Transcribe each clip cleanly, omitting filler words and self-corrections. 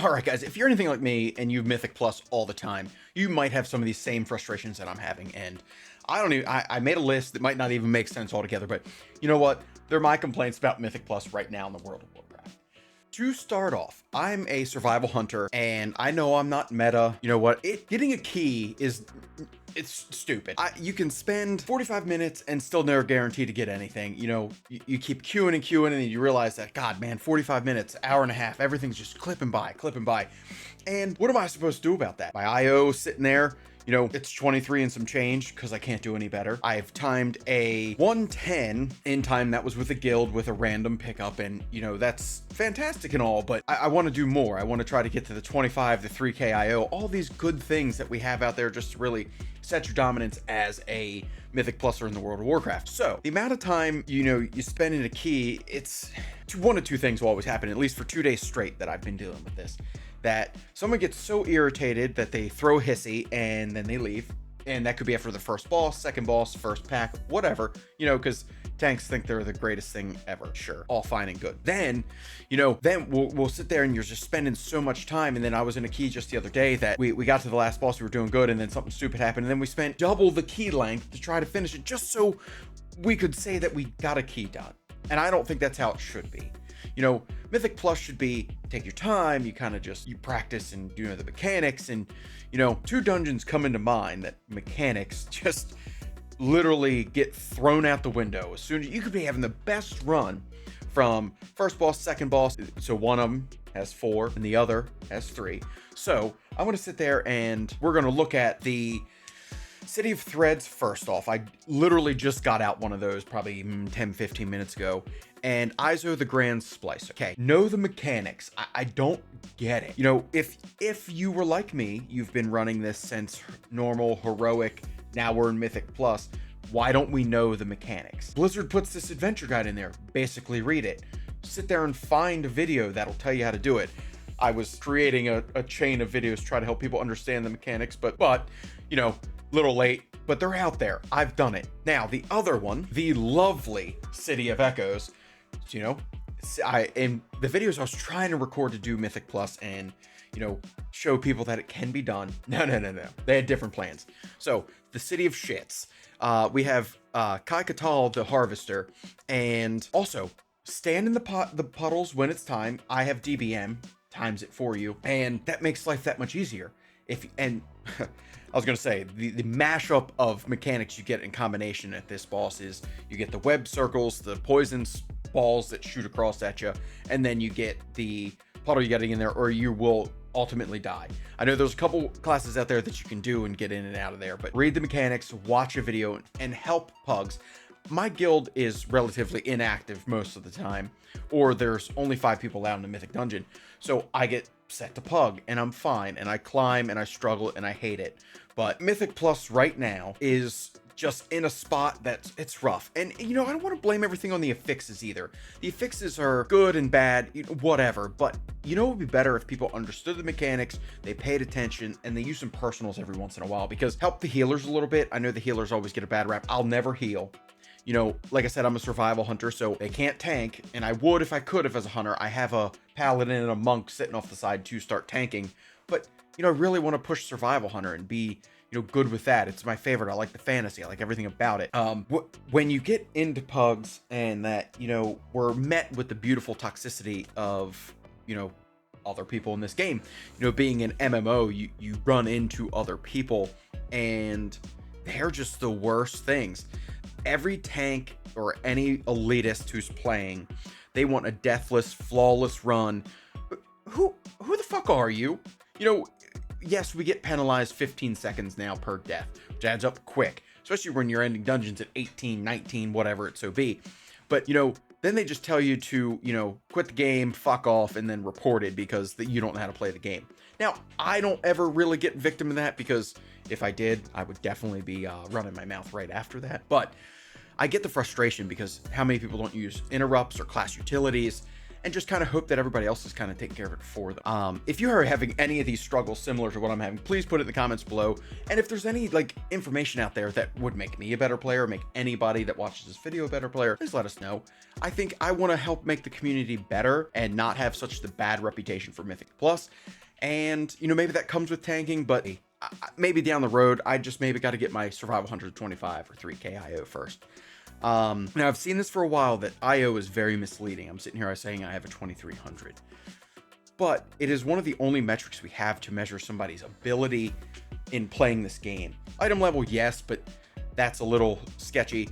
All right, guys, if you're anything like me and you Mythic Plus all the time, you might have some of these same frustrations that I'm having. And I made a list that might not even make sense altogether, but you know what? They're my complaints about Mythic Plus right now in the World of Warcraft. To start off, I'm a survival hunter and I know I'm not meta. You know what? Getting a key it's stupid. You can spend 45 minutes and still never guarantee to get anything. You know, you keep queuing and queuing and then you realize that, God, man, 45 minutes, hour and a half, everything's just clipping by. And what am I supposed to do about that? My IO sitting there, you know, it's 23 and some change because I can't do any better. I've timed a 110 in time that was with a guild with a random pickup, and you know, that's fantastic and all, but I want to do more. I want to try to get to the 25, the 3k IO, all these good things that we have out there just to really set your dominance as a Mythic Pluser in the World of Warcraft. So the amount of time, you know, you spend in a key, it's one of two things will always happen, at least for 2 days straight that I've been dealing with this. That someone gets so irritated that they throw hissy and then they leave. And that could be after the first boss, second boss, first pack, whatever, you know, because tanks think they're the greatest thing ever. Sure, all fine and good. Then, you know, we'll sit there and you're just spending so much time. And then I was in a key just the other day that we got to the last boss, we were doing good, and then something stupid happened. And then we spent double the key length to try to finish it just so we could say that we got a key done. And I don't think that's how it should be. You know, Mythic Plus should be take your time, you kind of just, you practice and you know the mechanics, and you know, 2 dungeons come into mind that mechanics just literally get thrown out the window. As soon as you could be having the best run from first boss, second boss, so one of them has 4 and the other has 3. So I'm going to sit there and we're going to look at the City of Threads first off. I literally just got out one of those probably 10-15 minutes ago. And ISO the Grand Splicer. Okay, know the mechanics. I don't get it. You know, if you were like me, you've been running this since normal, heroic, now we're in Mythic Plus, why don't we know the mechanics? Blizzard puts this adventure guide in there. Basically read it. Sit there and find a video that'll tell you how to do it. I was creating a chain of videos to try to help people understand the mechanics, but you know, little late, but they're out there. I've done it. Now, the other one, the lovely City of Echoes, you know, in the videos I was trying to record to do Mythic Plus and, you know, show people that it can be done. No. They had different plans. So the City of Shits, we have Kai Katal, the Harvester, and also stand in the puddles when it's time. I have DBM, times it for you, and that makes life that much easier. I was going to say, the mashup of mechanics you get in combination at this boss is you get the web circles, the poison balls that shoot across at you, and then you get the puddle you getting in there, or you will ultimately die. I know there's a couple classes out there that you can do and get in and out of there, but read the mechanics, watch a video, and help pugs. My guild is relatively inactive most of the time, or there's only 5 people allowed in the Mythic Dungeon, so I get set to pug, and I'm fine, and I climb, and I struggle, and I hate it. But Mythic Plus right now is just in a spot that's, it's rough. And, you know, I don't want to blame everything on the affixes either. The affixes are good and bad, whatever, but you know, it would be better if people understood the mechanics, they paid attention, and they use some personals every once in a while, because help the healers a little bit. I know the healers always get a bad rap. I'll never heal. You know, like I said, I'm a survival hunter, so they can't tank, and I would if I could if as a hunter. I have a paladin and a monk sitting off the side to start tanking, but, you know, I really want to push survival hunter and be, you know, good with that. It's my favorite. I like the fantasy. I like everything about it. When you get into pugs and that, you know, we're met with the beautiful toxicity of, you know, other people in this game, you know, being an MMO, you run into other people and they're just the worst things. Every tank or any elitist who's playing, they want a deathless, flawless run. Who the fuck are you? You know, yes, we get penalized 15 seconds now per death, which adds up quick, especially when you're ending dungeons at 18, 19, whatever it so be. But, you know, then they just tell you to, you know, quit the game, fuck off, and then report it because you don't know how to play the game. Now, I don't ever really get victim of that, because if I did, I would definitely be running my mouth right after that. But I get the frustration because how many people don't use interrupts or class utilities, and just kind of hope that everybody else is kind of taking care of it for them. If you are having any of these struggles similar to what I'm having, please put it in the comments below. And if there's any like information out there that would make me a better player, make anybody that watches this video a better player, please let us know. I think I want to help make the community better and not have such the bad reputation for Mythic Plus. And, you know, maybe that comes with tanking, but maybe down the road, I just maybe got to get my survival 125 or 3k IO first. Now I've seen this for a while that IO is very misleading. I'm sitting here saying I have a 2300, but it is one of the only metrics we have to measure somebody's ability in playing this game. Item level, yes, but that's a little sketchy.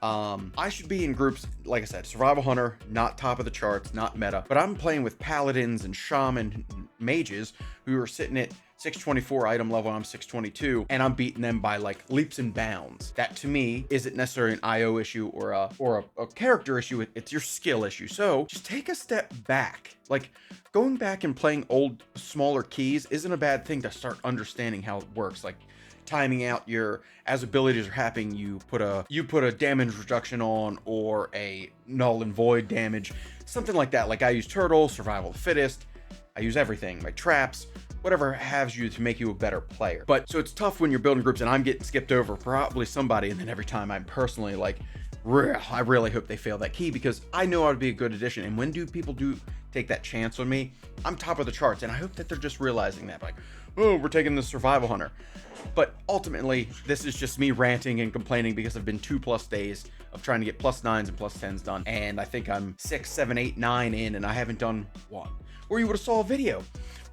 I should be in groups, like I said, survival hunter, not top of the charts, not meta, but I'm playing with paladins and shaman mages who are sitting at 624 item level, I'm 622, and I'm beating them by like leaps and bounds. That to me isn't necessarily an IO issue or a character issue, it's your skill issue. So just take a step back. Like going back and playing old, smaller keys isn't a bad thing to start understanding how it works. Like timing out your, as abilities are happening, you put a damage reduction on, or a null and void damage, something like that. Like I use turtle, survival of the fittest, I use everything, my traps, whatever has you to make you a better player. But so it's tough when you're building groups and I'm getting skipped over probably somebody, and then every time I'm personally like, I really hope they fail that key, because I know I would be a good addition. And when people do take that chance on me, I'm top of the charts, and I hope that they're just realizing that, like, oh, we're taking the survival hunter. But ultimately, this is just me ranting and complaining because I've been 2+ days of trying to get +9s and +10s done, and I think I'm 6, 7, 8, 9 in, and I haven't done one. Or you would have saw a video.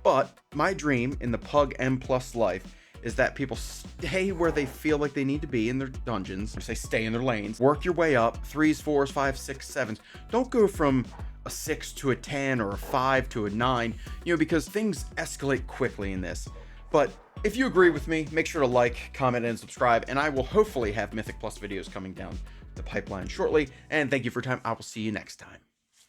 But my dream in the Pug M+ life is that people stay where they feel like they need to be in their dungeons. Say stay in their lanes. Work your way up, 3s, 4s, 5s, 6s, 7s. Don't go from a 6 to a 10 or a 5 to a 9, you know, because things escalate quickly in this. But if you agree with me, make sure to like, comment, and subscribe, and I will hopefully have Mythic Plus videos coming down the pipeline shortly. And thank you for your time. I will see you next time.